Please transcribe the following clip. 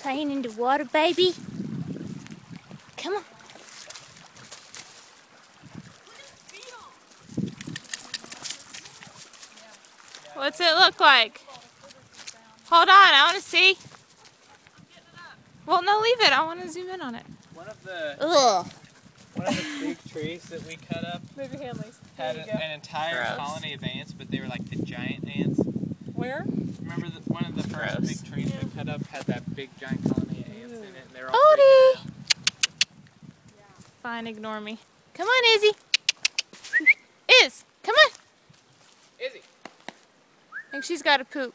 Playing in the water, baby. Come on. What's it look like? Hold on, I want to see. Well, no, leave it. I want to zoom in on it. One of the big trees that we cut up had an entire colony of ants, but they were like the giant ants. Where? Remember one of the first big trees we cut up had that big giant colony of ants in it, and they were all Odie! freaking out. Fine, ignore me. Come on, Izzy. Come on. Izzy! I think she's got to poop.